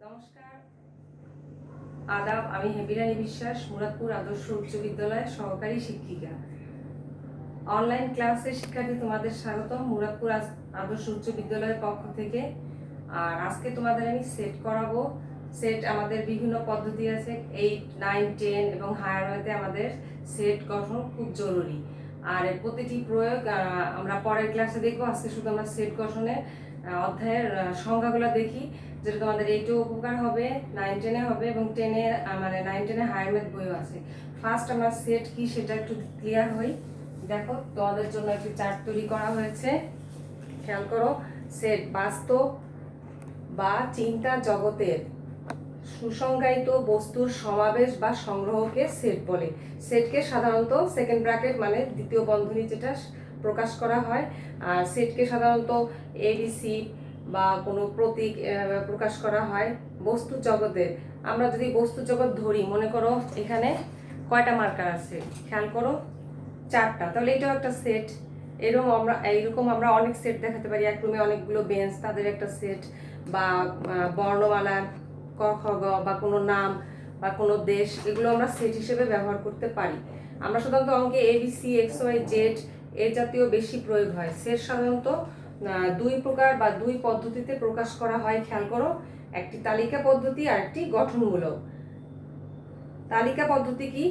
নমস্কার, আদাব। আমি হেবিরানী বিশ্বাস, মুরাদপুর আদর্শ উচ্চ বিদ্যালয়ের সহকারী শিক্ষিকা। অনলাইন ক্লাসে শিক্ষার্থী তোমাদের স্বাগতম মুরাদপুর আদর্শ উচ্চ বিদ্যালয়ের পক্ষ থেকে। আর আজকে তোমাদের আমি সেট করাবো। সেট আমাদের বিভিন্ন পদ্ধতি আছে, 8, 9, 10 এবং হায়ার ওয়েতে আমাদের সেট গঠন খুব জরুরি। আর এর প্রতিটি প্রয়োগ আমরা পরের ক্লাসে দেখবো। আজকে শুধু আমরা সেট গঠনের অধ্যায়ের সংজ্ঞাগুলো দেখি, যেটা তোমাদের 8-এও উপকার হবে, 9-10-এ হবে এবং 10-এ মানে 9-10-এ হায়ার ম্যাথ বইও আছে। ফার্স্ট আমরা সেট কি সেটা একটু ক্লিয়ার হই। দেখো, তোমাদের জন্য একটি চার্ট তৈরি করা হয়েছে, খেয়াল করো। সেট বাস্তব বা চিন্তা জগতের সুসংজ্ঞায়িত বস্তুর সমাবেশ বা সংগ্রহকে সেট বলে। সেটকে সাধারণত সেকেন্ড ব্র্যাকেট মানে দ্বিতীয় বন্ধনী যেটা প্রকাশ করা হয়, আর সেটকে সাধারণত এবিসি বা কোনো প্রতীক প্রকাশ করা হয় বস্তু জগতের। আমরা যদি বস্তু জগৎ ধরি, মনে করো এখানে কয়টা মার্কার আছে, খেয়াল করো 4টা, তাহলে এটাও একটা সেট। এইরকম আমরা অনেক সেট দেখাতে পারি। এক রুমে অনেকগুলো বেঞ্চ, তাদের একটা সেট, বা বর্ণমালা ক খ গ বা কোনো নাম বা কোনো দেশ, এগুলো আমরা সেট হিসেবে ব্যবহার করতে পারি। আমরা সাধারণত অঙ্কে এবিসি এক্স ওয়াই জেড এর জাতীয় বেশি প্রয়োগ হয়। সেট সাধারণত 2 প্রকার বা 2 পদ্ধতিতে প্রকাশ করা হয়, খেয়াল করো। একটি তালিকা পদ্ধতি আর একটি গঠনমূলক। তালিকা পদ্ধতি কি?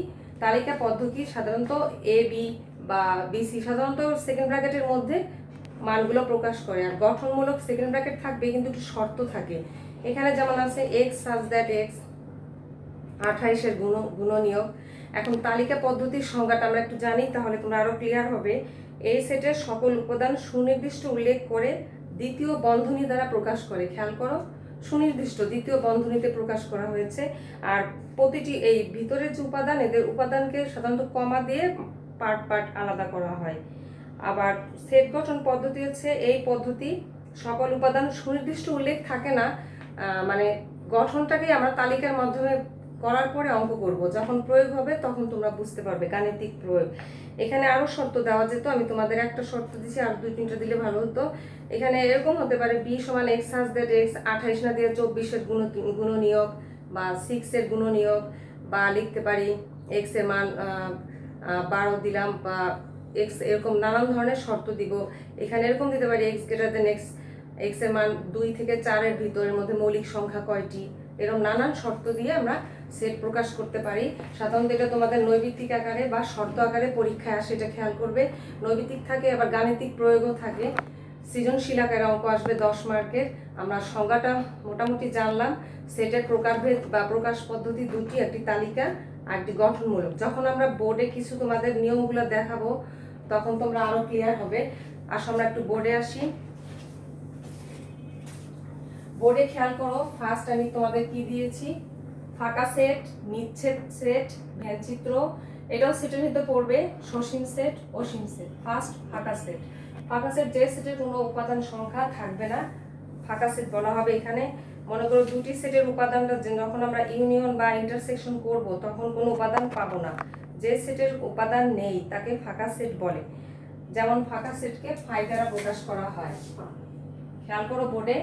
তালিকা পদ্ধতি সাধারণত এ বি বা বিসি সাধারণত সেকেন্ড ব্র্যাকেটের মধ্যে মানগুলো প্রকাশ করে। আর গঠনমূলক সেকেন্ড ব্র্যাকেট থাকবে, কিন্তু একটু শর্ত থাকে। এখানে যেমন আছে এক্স সাজ দ্যাট এক্স 28-এর গুণনীয়ক। এখন তালিকা পদ্ধতির সংজ্ঞাটা আমরা একটু জানি, তাহলে তোমরা আরো ক্লিয়ার হবে। এই সেটের সকল উপাদান সুনির্দিষ্ট উল্লেখ করে দ্বিতীয় বন্ধনী দ্বারা প্রকাশ করে। খেয়াল করো, সুনির্দিষ্ট দ্বিতীয় বন্ধনীতে প্রকাশ করা হয়েছে। আর প্রতিটি এই ভিতরের যে উপাদান, এদের উপাদানকে সাধারণত কমা দিয়ে পার্ট পার্ট আলাদা করা হয়। আবার সেট গঠন পদ্ধতি হচ্ছে এই পদ্ধতি, সকল উপাদান সুনির্দিষ্ট উল্লেখ থাকে না, মানে গঠনটাকে আমরা তালিকার মাধ্যমে করার পরে অঙ্ক করব। যখন প্রয়োগ হবে তখন তোমরা বুঝতে পারবে, গাণিতিক প্রয়োগ। এখানে আরো শর্ত দেওয়া যেত, আমি তোমাদের একটা শর্ত দিচ্ছি, আর 2-3টা দিলে ভালো হতো। এখানে এরকম হতে পারে বি সমান এক্স সাজ দ্যাট এক্স 28 না দিয়ে 24-এর গুণনীয়ক বা 6-এর গুণনীয়ক, বা লিখতে পারি এক্স এর মান 12 দিলাম, বা এক্স, এরকম নানান ধরনের শর্ত দিব। এখানে এরকম দিতে পারি x greater than x, x এর মান 2 থেকে 4-এর ভিতরের মধ্যে মৌলিক সংখ্যা কয়টি, এরকম নানান শর্ত দিয়ে আমরা সেট প্রকাশ করতে পারি। সাধারণত এটা তোমাদের নৈবিত্তিক আকারে বা শর্ত আকারে পরীক্ষায় আসে, এটা খেয়াল করবে। নৈবিত্তিক থাকে, আবার গাণিতিক প্রয়োগও থাকে। সৃজনশীল আকারে অঙ্ক আসবে 10 মার্কের। আমরা সংজ্ঞাটা মোটামুটি জানলাম। সেটের প্রকারভেদ বা প্রকাশ পদ্ধতি দুটি, একটি তালিকা আর একটি গঠনমূলক। যখন আমরা বোর্ডে কিছু তোমাদের নিয়মগুলো দেখাবো তখন তোমরা আরো ক্লিয়ার হবে। আসো আমরা একটু বোর্ডে আসি। বোর্ডে খেয়াল করো, ফার্স্ট আমি তোমাদের কি দিয়েছি, ফাঁকা সেট, নিচ্ছেদ সেট, ভেনচিত্র। এটাও সেটের ভিতরে পড়বে, সসীম সেট, অসীম সেট। ফার্স্ট ফাঁকা সেট। ফাঁকা সেট যে সেটের কোনো উপাদান সংখ্যা থাকবে না, ফাঁকা সেট বলা হবে। এখানে মনে করো দুটি সেটের উপাদানটা যখন আমরা ইউনিয়ন বা ইন্টারসেকশন করব তখন কোনো উপাদান পাবো না। যে সেটের উপাদান নেই তাকে ফাঁকা সেট বলে। যেমন ফাঁকা সেটকে ফাই দ্বারা প্রকাশ করা হয়। খেয়াল করো বোর্ডে,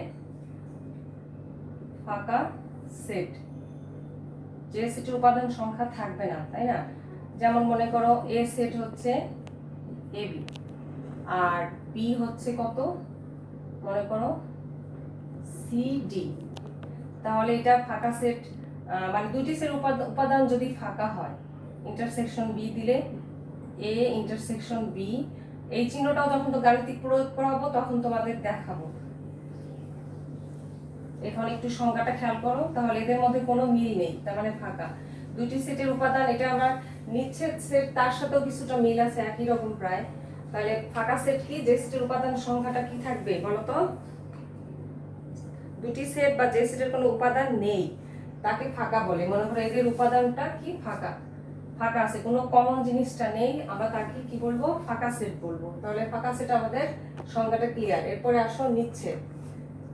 ফাঁকা সেট যে সেটের উপাদান সংখ্যা থাকবে না, তাই না? যেমন মনে করো এ সেট হচ্ছে এবি, আর বি হচ্ছে কত, মনে করো সিডি। তাহলে এটা ফাঁকা সেট, মানে দুটি সেট উপাদান যদি ফাঁকা হয়, ইন্টারসেকশন বি দিলে এ ইন্টারসেকশন বি, এই চিহ্নটাও যখন তো গাণিতিক প্রয়োগ করাবো তখন তোমাদের দেখাবো। এখন একটু সংখ্যাটা খেয়াল করো, তাহলে এদের মধ্যে কোনো মিল নেই, তার মানে ফাঁকা। দুটি সেটের উপাদান, এটা আমরা নিচ্ছেদ সেট, তার সাথেও কিছুটা মিল আছে, একই রকম প্রায়। তাহলে ফাঁকা সেট কি? যে সেটের উপাদান সংখ্যাটা কি থাকবে বলো তো? দুটি সেট বা যে সেটের কোনো উপাদান নেই তাকে ফাঁকা বলে। মনে করো এদের উপাদানটা কি? ফাঁকা, ফাঁকা আছে, কোনো কমন জিনিসটা নেই, আমরা তাকে কি বলবো? ফাঁকা সেট বলবো। তাহলে ফাঁকা সেট আমাদের সংজ্ঞাটা ক্লিয়ার। এরপরে আসো নিচ্ছেদ।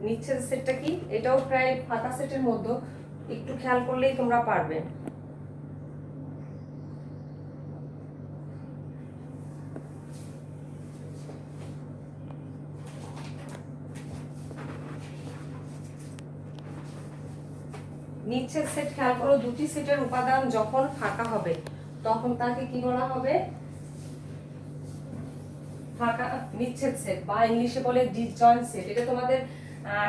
নিচ্ছেদ সেটটা কি? এটাও প্রায় ফাঁকা সেটের মধ্যে, একটু খেয়াল করলেই তোমরা পারবে। নিচ্ছেদ সেট খেয়াল করো, দুটি সেটের উপাদান যখন ফাঁকা হবে তখন তাকে কি বলা হবে? ফাঁকা নিচ্ছেদ সেট, বা ইংলিশে বলে ডিসজয়েন্ট সেট। এটা তোমাদের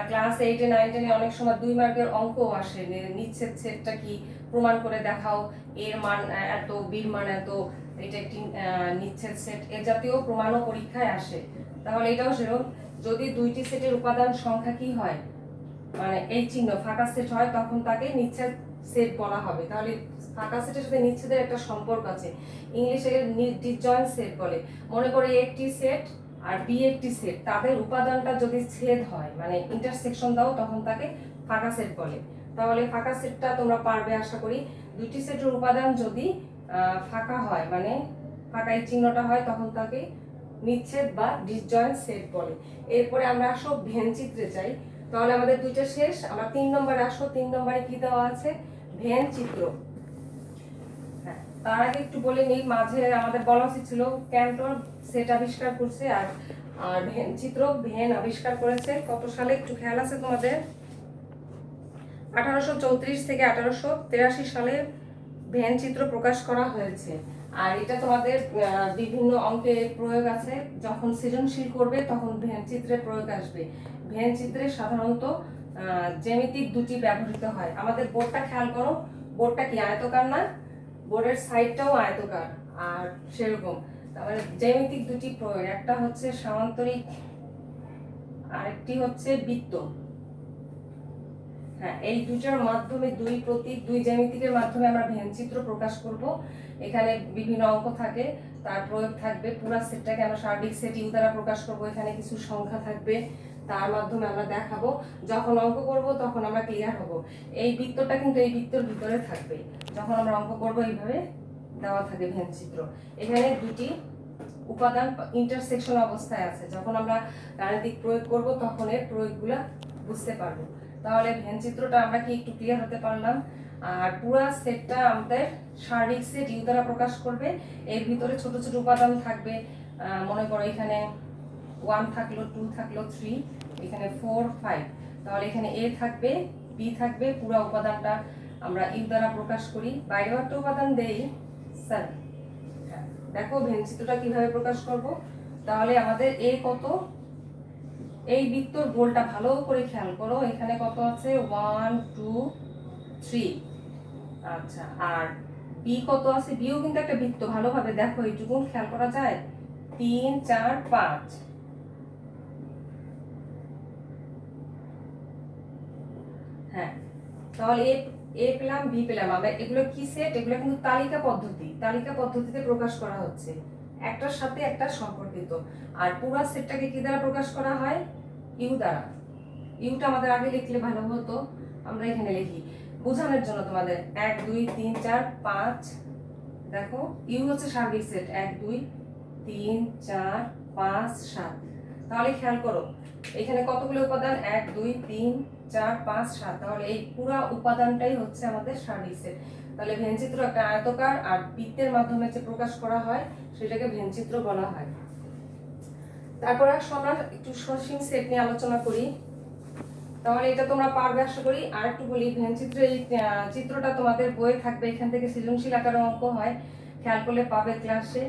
ক্লাস 8 এ 9 10 অনেক সময় 2 মার্কের অঙ্ক আসে, নিচ্ছেদ সেটটা কি প্রমাণ করে দেখাও, এর মান এত, বির মান এত, এটা একটি নিচ্ছেদ সেট, এ জাতীয় প্রমাণও পরীক্ষায় আসে। তাহলে এটাও সেরকম, যদি দুইটি সেটের উপাদান সংখ্যা কি হয়, মানে এই চিহ্ন ফাঁকা সেট হয়, তখন তাকে নিচ্ছেদ সেট বলা হবে। তাহলে ফাঁকা সেটের সাথে নিচ্ছেদের একটা সম্পর্ক আছে, ইংলিশে ডিসজয়েন্ট সেট বলে। মনে করে একটি সেট আর বি একটি সেট, তাদের উপাদানটা যদি ছেদ হয়, মানে ইন্টারসেকশন দাও, তখন তাকে ফাঁকা সেট বলে। তাহলে ফাঁকা সেটটা তোমরা পারবে আশা করি। দুটি সেটের উপাদান যদি ফাঁকা হয়, মানে ফাঁকা এই চিহ্নটা হয়, তখন তাকে নিচ্ছেদ বা ডিসজয়েন্ট সেট বলে। এরপরে আমরা আসো ভেন চিত্রে যাই। তাহলে আমাদের দুইটা শেষ, আমরা 3 নম্বরে আসো। 3 নম্বরে কি দেওয়া আছে? ভেন চিত্র। হ্যাঁ, তার আগে একটু বলে নিই, মাঝে আমাদের বলা উচিত ছিল ক্যান্টর সেট আবিষ্কার করছে, আর আর ভেন চিত্র ভেন আবিষ্কার করেছে কত সালে একটু খেয়াল আছে তোমাদের? 1834 থেকে 1883 সালে ভেন চিত্র প্রকাশ করা হয়েছে। আর এটা তোমাদের বিভিন্ন অঙ্কে প্রয়োগ আছে, যখন সৃজনশীল করবে তখন ভেন চিত্রের প্রয়োগ আসবে। ভেন চিত্রে সাধারণত জ্যামিতিক দুটি ব্যবহৃত হয়। আমাদের বোর্ডটা খেয়াল করো, বোর্ডটা কি আয়তকার না? বোর্ডের সাইডটাও আয়তকার, আর সেরকম তারপরে জ্যামিতিক দুটি প্রয়োগ, একটা হচ্ছে সামান্তরিক, আরেকটি হচ্ছে বৃত্ত। হ্যাঁ, এই দুইটার মাধ্যমে, দুই প্রতীক, দুই জ্যামিতিকের মাধ্যমে আমরা ভেন চিত্র প্রকাশ করব। এখানে বিভিন্ন অঙ্ক থাকে, তার প্রয়োগ থাকবে। পুরো সেটটাকে আমরা সার্বিক সেট ইউ দ্বারা প্রকাশ করব, এখানে কিছু সংখ্যা থাকবে, তার মাধ্যমে আমরা দেখাবো। যখন অঙ্ক করব তখন আমরা ক্লিয়ার হব। এই বৃত্তটা কিন্তু এই বৃত্তর ভিতরে থাকবে, যখন আমরা অঙ্ক করব এইভাবে দেওয়া থাকে ভেন চিত্র। এখানে দুটি উপাদান ইন্টারসেকশন অবস্থায় আছে, যখন আমরা গাণিতিক প্রয়োগ করব তখন এর প্রয়োগগুলো বুঝতে পারবো। তাহলে ভেন চিত্রটা আমরা কি একটু ক্লিয়ার হতে পারলাম? আর পুরো সেটটা আমাদের সার্বিক সেট ইউ দ্বারা প্রকাশ করবে। এর ভিতরে ছোট ছোট উপাদান থাকবে, মনে করো এখানে 1 থাকলো, 2 থাকলো, 3, এখানে 4 5, তাহলে এখানে এ থাকবে, বি থাকবে। পুরো উপাদানটা আমরা ইউ দ্বারা প্রকাশ করি। বাইরেও একটা উপাদান দেই, স্যার দেখো ভেন চিত্রটা কিভাবে প্রকাশ করব। তাহলে আমাদের এ কত, এই বৃত্তর গোলটা ভালো করে খেয়াল করো, এখানে কত আছে? 1 2 3। আচ্ছা, আর বি কত আছে? বিও কিন্তু একটা বৃত্ত, ভালোভাবে দেখো, এইটুকু খেয়াল করা যায়। 3 4 5। হ্যাঁ, তাহলে এ পেলাম, বি পেলাম। আমরা এগুলো কি সেট? এগুলো কিন্তু তালিকা পদ্ধতি, তালিকা পদ্ধতিতে প্রকাশ করা হচ্ছে, একটার সাথে একটা সম্পর্কিত। আর পুরো সেটটাকে কি দ্বারা প্রকাশ করা হয়? ইউ দ্বারা। ইউটা আমাদের আগে লিখলে ভালো হতো, আমরা এখানে লিখি বোঝানোর জন্য তোমাদের। 1 2 3 4 5, দেখো ইউ হচ্ছে সার্বিক সেট, 1 2 3 4 5 7। তাহলে খেয়াল করো এখানে কতগুলো উপাদান? 1 2 3 4 5 7। তাহলে এই পুরো উপাদানটাই হচ্ছে আমাদের সার্বিক সেট। তাহলে ভেন চিত্র একটা আয়তকার, আর বৃত্তের মাধ্যমে যে প্রকাশ করা হয় সেটাকে ভেন চিত্র বলা হয়। তারপর আসো আমরা একটু সসীম সেট নিয়ে আলোচনা করি। তাহলে এটা তোমরা পারবে আশা করি। আর একটু বলি, ভেন চিত্রের এই চিত্রটা তোমাদের বইয়ে থাকবে, এখান থেকে সৃজনশীল আকারে অঙ্ক হয়, খেয়াল করলে পাবে ক্লাসে।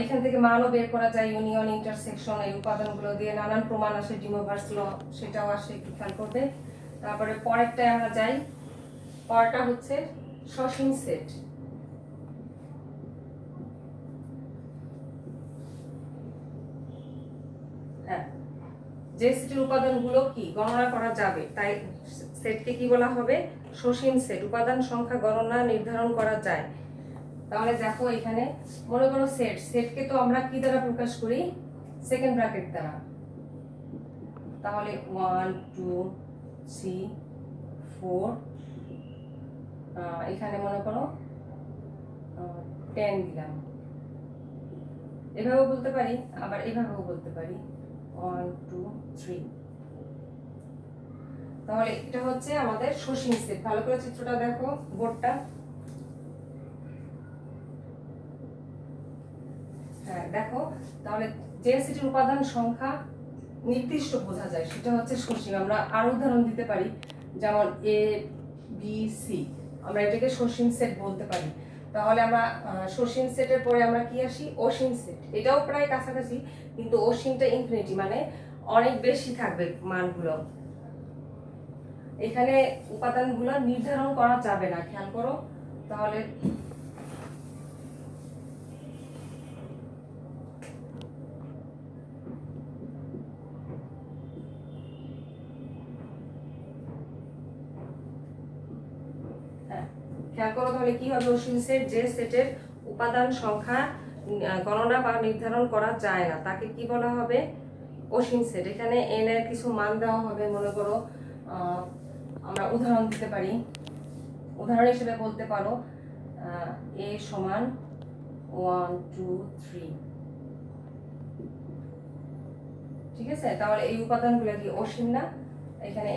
এখান থেকে মানও বের করা যায়, ইউনিয়ন, ইন্টারসেকশন, এই উপাদানগুলো দিয়ে নানান প্রমাণ আসে, ডিমোভার্স ল সেটাও আসে, একটু খেয়াল করবে। তারপরে পরেরটায় আমরা যাই, পরেরটা হচ্ছে সসীম সেট। হ্যাঁ, যে সেটের উপাদানগুলো কি গণনা করা যাবে, তাই সেটকে কি বলা হবে? সসীম সেট। উপাদান সংখ্যা গণনা নির্ধারণ করা যায়। তাহলে দেখো এখানে মনে করো সেট, সেটকে তো আমরা কি দ্বারা প্রকাশ করি? সেকেন্ড ব্র্যাকেট দ্বারা। তাহলে 1 2 3 4, এখানে মনে করো 10 দিলাম। এভাবেও বলতে পারি, আবার এভাবেও বলতে পারি 1 2 3। তাহলে এটা হচ্ছে আমাদের সসীম সেট। ভালো করে চিত্রটা দেখো, বোর্ডটা। হ্যাঁ দেখো, তাহলে যে সেটের উপাদান সংখ্যা নির্দিষ্ট বোঝা যায় সেটা হচ্ছে সসীম। আমরা আরো উদাহরণ দিতে পারি, যেমন এ বি সি, আমরা এটাকে সসীম সেট বলতে পারি। তাহলে আমরা সসীম সেটের পরে আমরা কি আসি, অসীম সেট। এটাও প্রায় কাছাকাছি, কিন্তু অসীমটা ইনফিনিটি, মানে অনেক বেশি থাকবে মানগুলো। এখানে উপাদানগুলো নির্ধারণ করা যাবে না, খেয়াল করো। তাহলে খেয়াল করো, তাহলে কি হবে অসীম সেট, যে সেটের উপাদান সংখ্যা গণনা বা নির্ধারণ করা যায় না তাকে কি বলা হবে, অসীম সেট। এখানে এন এর কিছু মান দেওয়া হবে, মনে করো আমরা উদাহরণ দিতে পারি। উদাহরণ হিসেবে বলতে পারো এ সমান 1 2 3, ঠিক আছে। তাহলে এই উপাদানগুলো কি অসীম না, এখানে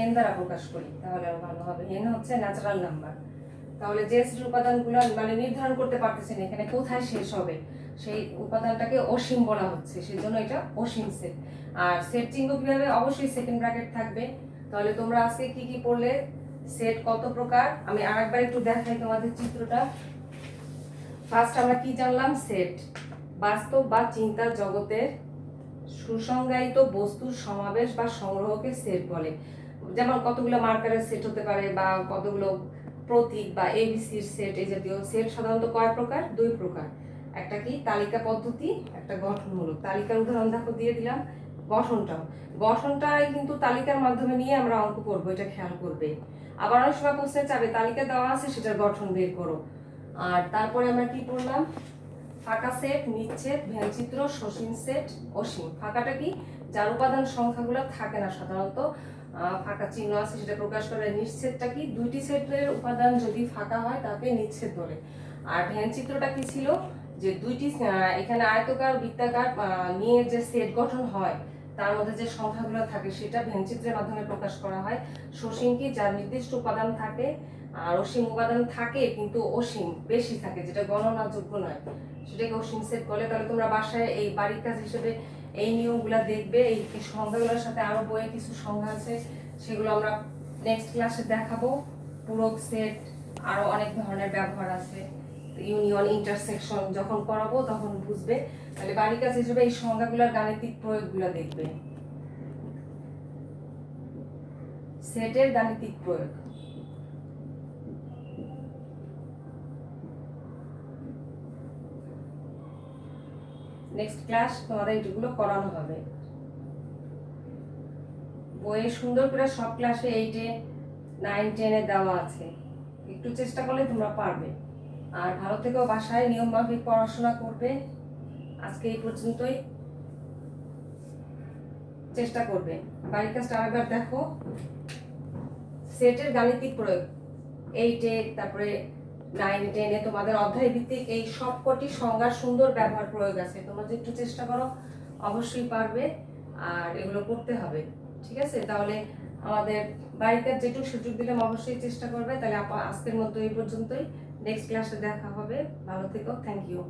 এন দ্বারা প্রকাশ করি তাহলে আরো ভালো হবে। এন হচ্ছে ন্যাচারাল নাম্বার। তাহলে যে সেটের উপাদানগুলো মানে নির্ধারণ করতে পারতেছেন এখানে কোথায় শেষ হবে, সেই উপাদানটাকে অসীম বলা হচ্ছে, সেজন্য এটা অসীম সেট। আর সেট চিহ্ন কিভাবে, অবশ্যই সেকেন্ড ব্র্যাকেট থাকবে। তাহলে তোমরা আজকে কি কি পড়লে, সেট কত প্রকার, আমি আরেকবার একটু দেখাই তোমাদের চিত্রটা। ফার্স্ট আমরা কি জানলাম, সেট বাস্তব বা চিন্তার জগতের সুসংজ্ঞায়িত বস্তুর সমাবেশ বা সংগ্রহকে সেট বলে। যেমন কতগুলো মার্কারের সেট হতে পারে, বা কতগুলো প্রতীক বা এবিসির সেট। এই জাতীয় সেট সাধারণত কয় প্রকার, দুই প্রকার। একটা কি তালিকা পদ্ধতি, একটা গঠনমূলক। তালিকার উদাহরণ দেখো দিয়ে দিলাম, গঠনটাই কিন্তু তালিকার মাধ্যমে নিয়ে আমরা অঙ্ক করবো, এটা খেয়াল করবে। আবার অনেক সময় প্রশ্নে চাবে তালিকা দেওয়া আছে সেটার গঠন বের করো। আর তারপরে আমরা কি করলাম, ফাঁকা সেট, নিচ্ছেদ, ভেলচিত্র, সসীম সেট, অসীম। ফাঁকাটা কি, যার উপাদান সংখ্যাগুলো থাকে না সাধারণত, ফাঁকা চিহ্ন আছে সেটা প্রকাশ করে। নিচ্ছেদটা কি, দুইটি সেটের উপাদান যদি ফাঁকা হয় তাকে নিচ্ছেদ বলে। আর ভেলচিত্রটা কি ছিল, যে দুইটি এখানে আয়তকার বৃত্তাকার নিয়ে যে সেট গঠন হয় তার মধ্যে যে সংখ্যাগুলো থাকে সেটা ভেলচিত্রের মাধ্যমে প্রকাশ করা হয়। সসীম কি, যার নির্দিষ্ট উপাদান থাকে। আর অসীম উপাদান থাকে কিন্তু অসীম বেশি থাকে, যেটা গণনাযোগ্য নয়, সেটাকে অসীম সেট বলে। তাহলে তোমরা বাসায় এই বাড়ির কাজ হিসেবে এই নিয়মগুলো দেখবে। এই সংজ্ঞাগুলোর সাথে আরো বইয়ে কিছু সংজ্ঞা আছে, সেগুলো আমরা নেক্সট ক্লাসে দেখাবো। পূরক সেট, আরো অনেক ধরনের ব্যবহার আছে, ইউনিয়ন, ইন্টারসেকশন যখন করাবো তখন বুঝবে। তাহলে বাড়ির কাজ হিসেবে এই সংজ্ঞাগুলোর গাণিতিক প্রয়োগগুলো দেখবে, সেটের গাণিতিক প্রয়োগ। নেক্সট ক্লাস তোমাদের এগুলো করানো হবে। বইয়ে সুন্দর করে সব ক্লাসে 8 9 10 দেওয়া আছে, একটু চেষ্টা করলে তোমরা পারবে। আর ভালো থেকেও, বাসায় নিয়ম মাফিক পড়াশোনা করবে। আজকে এই পর্যন্তই, চেষ্টা করবে। বাড়ির কাজটা আরেকবার দেখো, সেটের গাণিতিক প্রয়োগ 8 তারপরে 9 10 তোমাদের অধ্যায় ভিত্তিক এই সবকটি সংজ্ঞার সুন্দর ব্যবহার প্রয়োগ আছে। তোমরা যদি একটু চেষ্টা করো অবশ্যই পারবে, আর এগুলো করতে হবে, ঠিক আছে। তাহলে আমাদের বাড়ির কাজ যেটুকু সুযোগ দিলাম অবশ্যই চেষ্টা করবে। তাহলে আজকের মতো এই পর্যন্তই, নেক্সট ক্লাসে দেখা হবে। ভালো থেকো, থ্যাংক ইউ।